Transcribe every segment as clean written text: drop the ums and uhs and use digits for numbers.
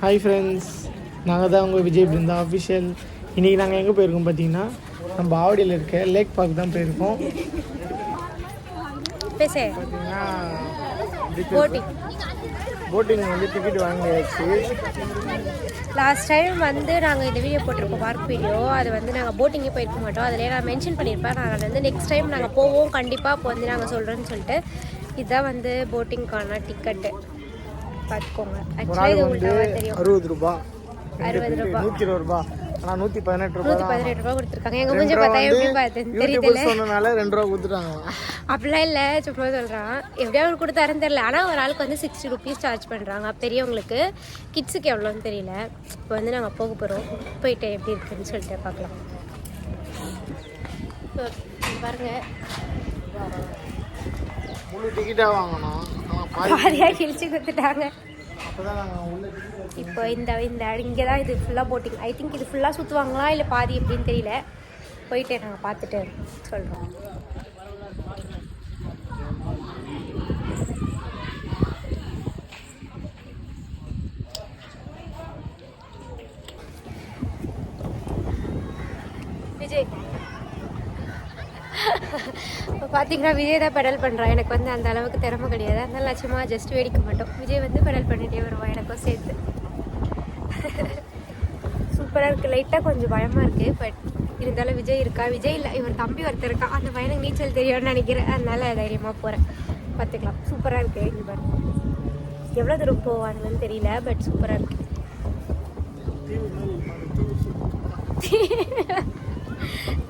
Hi friends, நாங்கள் தான் உங்கள் விஜய் பிருந்தா அஃபிஷியல். இன்றைக்கி நாங்கள் எங்கே போயிருக்கோம் பார்த்தீங்கன்னா, நம்ம ஆவடியில் இருக்க லேக் பார்க் தான் போயிருக்கோம். பார்த்தீங்கன்னா போட்டிங் வந்து டிக்கெட் வாங்கியாச்சு. லாஸ்ட் டைம் வந்து நாங்கள் இந்த வீடியோ போட்டிருப்போம், பார்க் வீடியோ. அது வந்து நாங்கள் போட்டிங்கே போயிருக்க மாட்டோம். அதிலே நான் மென்ஷன் பண்ணியிருப்பேன். நாங்கள் வந்து நெக்ஸ்ட் டைம் நாங்கள் போவோம் கண்டிப்பாக. இப்போ வந்து நாங்கள் சொல்கிறோன்னு சொல்லிட்டு இதுதான் வந்து போட்டிங்க்கான டிக்கெட்டு. பார்த்துக்கோங்க. ஆக்சுவலாக இது உங்களுக்கு தெரியும், 60 ரூபா, 120 ரூபா. ஆனால் 118 ரூபா கொடுத்துருக்காங்க. எங்கள் மூஞ்சி பார்த்தா எப்படி பார்த்துன்னு தெரியல. சொன்னனால 2 ரூபா கொடுத்துட்டாங்க. அப்படிலாம் இல்லை, சும்மா சொல்கிறான். எப்படியாவது கொடுத்தாருன்னு தெரியல. ஆனால் ஒரு ஆளுக்கு வந்து 60 ருபீஸ் சார்ஜ் பண்ணுறாங்க. பெரியவங்களுக்கு. கிட்ஸுக்கு எவ்வளோன்னு தெரியல. இப்போ வந்து நாங்கள் போக போகிறோம். போயிட்டு எப்படி இருக்குன்னு சொல்லிட்டு பார்க்கலாம். பாருங்கள், முழு டிக்கெட்டாக வாங்கணும், பாதியாக கிழிச்சு கொடுத்துட்டாங்க. இப்போ இந்த இங்கே தான் இது ஃபுல்லாக போட்டிங். ஐ திங்க் இது ஃபுல்லாக சுற்றுவாங்களா இல்லை பாதி எப்படின்னு தெரியல. போயிட்டு நாங்கள் பார்த்துட்டு சொல்கிறோம். விஜய் இப்போ பார்த்தீங்கன்னா விஜய் தான் பெடல் பண்ணுறான். எனக்கு வந்து அந்த அளவுக்கு திறமை கிடையாது. அதனால நான் சும்மா ஜஸ்ட் வேடிக்க மாட்டோம். விஜய் வந்து பெடல் பண்ணிகிட்டே வருவான் எனக்கும் சேர்த்து. சூப்பராக இருக்குது. லைட்டாக கொஞ்சம் பயமாக இருக்குது. பட் இருந்தாலும் விஜய் இருக்கா, விஜய் இல்லை, இவர் தம்பி ஒருத்தர் இருக்கா. அந்த பையனுக்கு நீச்சல் தெரியும்னு நினைக்கிறேன். அதனால தைரியமாக போகிறேன். பார்த்துக்கலாம். சூப்பராக இருக்குது. இங்கே பாருங்க, எவ்வளோ தூரம் போவாங்கன்னு தெரியல. பட் சூப்பராக இருக்குது.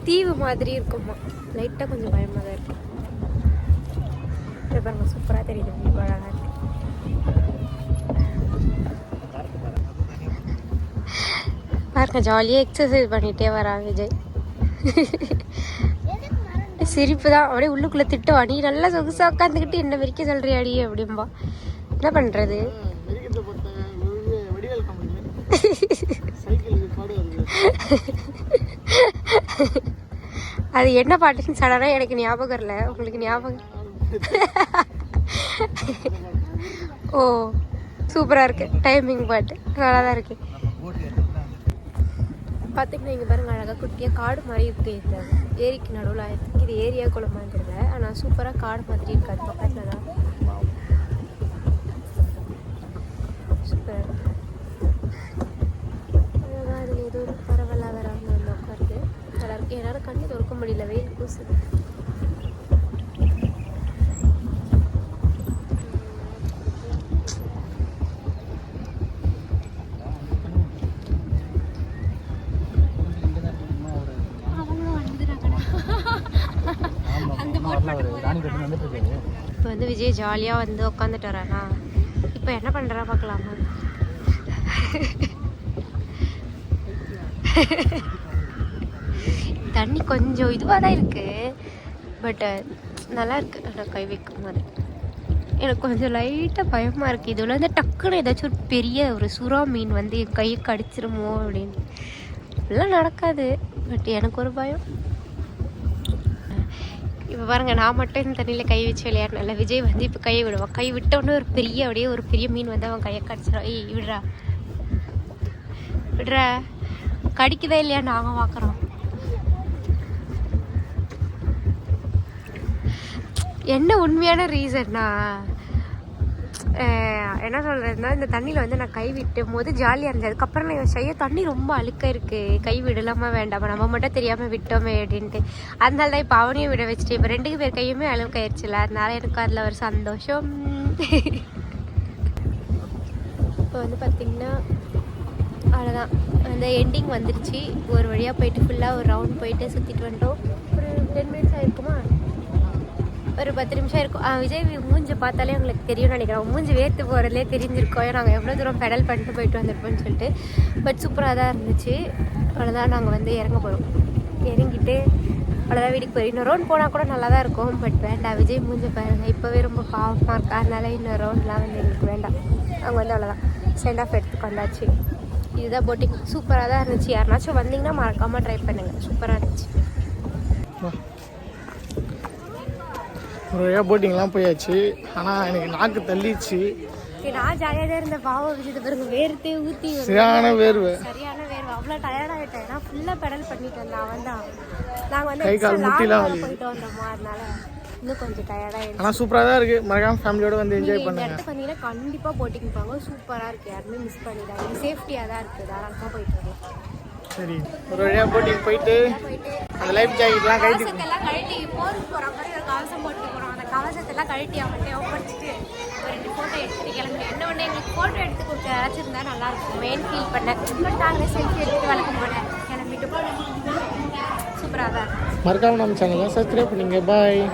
தீவு மாதிரி இருக்குமா. லைட்டாக கொஞ்சம் பயமாக தான் இருக்குது. பாருங்க, சூப்பராக தெரியுது. அழகாக இருக்கு. பாருங்க, ஜாலியாக எக்ஸசைஸ் பண்ணிகிட்டே வரான் விஜய். சிரிப்பு தான். அப்படியே உள்ளுக்குள்ளே திட்டுவா, நீ நல்லா சொகுசாக உட்காந்துக்கிட்டு என்ன வரைக்கும் சொல்கிறியாடி அப்படின்பா. என்ன பண்ணுறது? அது என்ன பாட்டுன்னு சடனாக எனக்கு ஞாபகம் இல்லை. உங்களுக்கு ஞாபகம்? ஓ, சூப்பராக இருக்குது. டைமிங் பாட்டு நல்லா தான் இருக்குது. பார்த்தீங்கன்னா இங்கே பாருங்க, அழகாக குட்டியாக காடு மாதிரி இருக்குது. இந்த ஏரிக்கு நடுவில் இது ஏரியா குளமாக தெரியல. ஆனால் சூப்பராக காடு மாதிரி இருக்காது. பக்கத்தில் தான் சூப்பராக இருக்குது. அழகாக அதில் ஏதோ ஒரு பரவலாக வராங்க வந்து உட்காருது. நல்லா இருக்குது. என்னால் கண்ணு திறக்க முடியல, வெயில் பூசுது. இப்போ வந்து விஜய் ஜாலியாக வந்து உட்காந்துட்டு வரானா. இப்போ என்ன பண்ணுறா பார்க்கலாமா? தண்ணி கொஞ்சம் இதுவாக தான் இருக்குது. பட் நல்லா இருக்குது. ஆனால் கை வைக்கும் போது எனக்கு கொஞ்சம் லைட்டாக பயமாக இருக்குது. இதில் வந்து டக்குன்னு ஏதாச்சும் ஒரு பெரிய ஒரு சுறா மீன் வந்து என் கையை கடிச்சிருமோ அப்படின்னு. அப்படிலாம் நடக்காது. பட் எனக்கு ஒரு பயம். இப்போ பாருங்கள், நான் மட்டும் இந்த தண்ணியில் கை வச்சு விளையாடுனால விஜய் வந்து இப்போ கையை விடுவான். கை விட்டோன்னே ஒரு பெரிய மீன் வந்து அவன் கையை கடிச்சிடும். ஏய் விடுறா விடுறா, கடிக்குதா இல்லையா நாங்கள் பார்க்குறோம். என்ன உண்மையான ரீசன்னா என்ன சொல்கிறதுனா, இந்த தண்ணியில் வந்து நான் கை விட்டும் போது ஜாலியாக இருந்தது. அதுக்கப்புறம் நான் செய்ய தண்ணி ரொம்ப அழுக்காக இருக்குது, கை விடலாமா வேண்டாமா, நம்ம மட்டும் தெரியாமல் விட்டோமே அப்படின்ட்டு. அதனால தான் இப்போ அவனையும் விட வச்சுட்டு இப்போ 2 பேர் கையுமே அழுக்காயிருச்சுல. அதனால எனக்கு அதில் ஒரு சந்தோஷம். இப்போ வந்து பார்த்திங்கன்னா அவ்வளோதான், அந்த எண்டிங் வந்துருச்சு. ஒரு வழியாக போயிட்டு ஃபுல்லாக ஒரு ரவுண்ட் போயிட்டு சுற்றிட்டு வந்துட்டோம். ஒரு 10 மினிட்ஸ் ஆகிருக்குமா, ஒரு 10 நிமிஷம் இருக்கும். விஜய் மூஞ்சி பார்த்தாலே உங்களுக்கு தெரியும்னு நினைக்கிறேன். மூஞ்சி வேர்த்து போகிறதுலே தெரிஞ்சிருக்கோம். நாங்கள் எவ்வளோ தூரம் பெடல் பண்ணிட்டு போயிட்டு வந்திருப்போம்னு சொல்லிட்டு. பட் சூப்பராக தான் இருந்துச்சு. அவ்வளோதான், நாங்கள் வந்து இறங்க போகிறோம். இறங்கிட்டு அவ்வளோதான் வீட்டுக்கு போய் இன்னொரு ரவுண்ட் போனால் கூட நல்லா தான் இருக்கும். பட் வேண்டாம், விஜய் மூஞ்சி பாருங்கள் இப்போவே ரொம்ப பாவமாக இருக்கா. அதனால இன்னொரு ரவுண்ட்லாம் வந்து எங்களுக்கு வேண்டாம். அவங்க வந்து அவ்வளோதான் சென்ட் ஆஃப் எடுத்துக்கு வந்தாச்சு. இதுதான் போட்டிங். சூப்பராக தான் இருந்துச்சு. யாருனாச்சும் வந்தீங்கன்னா மறக்காமல் ட்ரை பண்ணுங்கள். சூப்பராக இருந்துச்சு. ஒரு வழியாக போட்டிங்லாம் போயாச்சு. ஆனால் எனக்கு நாக்கு தள்ளிடுச்சு. ஓகே நான் ஜாலியாக தான் இருந்த பாவம் விஷயத்தை பிறகு வேர்த்தே ஊற்றி சரியான வேர்வை. சரியான வேர்வை, அவ்வளோ டயர்டாகிட்டேன். நான் ஃபுல்லாக பெடல் பண்ணிட்டு வந்தேன். அவன் தான் நாங்கள் வந்து கை கால் முட்டிலாம் வலி. போயிட்டு வந்தோமா, அதனால இன்னும் கொஞ்சம் டயர்டாகிடுச்சு. ஆனால் சூப்பராக தான் இருக்குது. மறக்காம ஃபேமிலியோட வந்து என்ஜாய் இந்த பண்ணுங்க. இடத்துக்கு வந்தீங்கன்னா கண்டிப்பாக போட்டிங் போவாங்க. சூப்பராக இருக்குது, யாருமே மிஸ் பண்ணிடாங்க. சேஃப்டியாக தான் இருக்குது, தாராளமாக போயிட்டு வரலாம். சரி, ஒரு வழியாக போட்டிங் போயிட்டு அந்த லைஃப் ஜாக்கெட்லாம் கழட்டி கவசத்தெல்லாம் கழட்டி போருக்கு போகிற மாதிரி ஒரு கவசம் போட்டு போகிறோம். அந்த கவசத்தெல்லாம் கழட்டி அவங்கள்ட்ட ஒப்படைச்சிட்டு ஒரு 2 ஃபோட்டோ எடுத்துட்டு கிளம்பி. என்ன ஒன்று எங்களுக்கு ஃபோட்டோ எடுத்து கொடுக்க யாராச்சும் இருந்தால் நல்லாயிருக்கும் மெயின் ஃபீல் பண்ணேன். பட் நாங்களே செல்ஃபி எடுத்துட்டு வழக்கம் போனேன் கிளம்பிட்டு. சூப்பராக தான் இருக்கும். மறக்காம நம்ம சேனலை சப்ஸ்கிரைப் பண்ணுங்க. பாய்.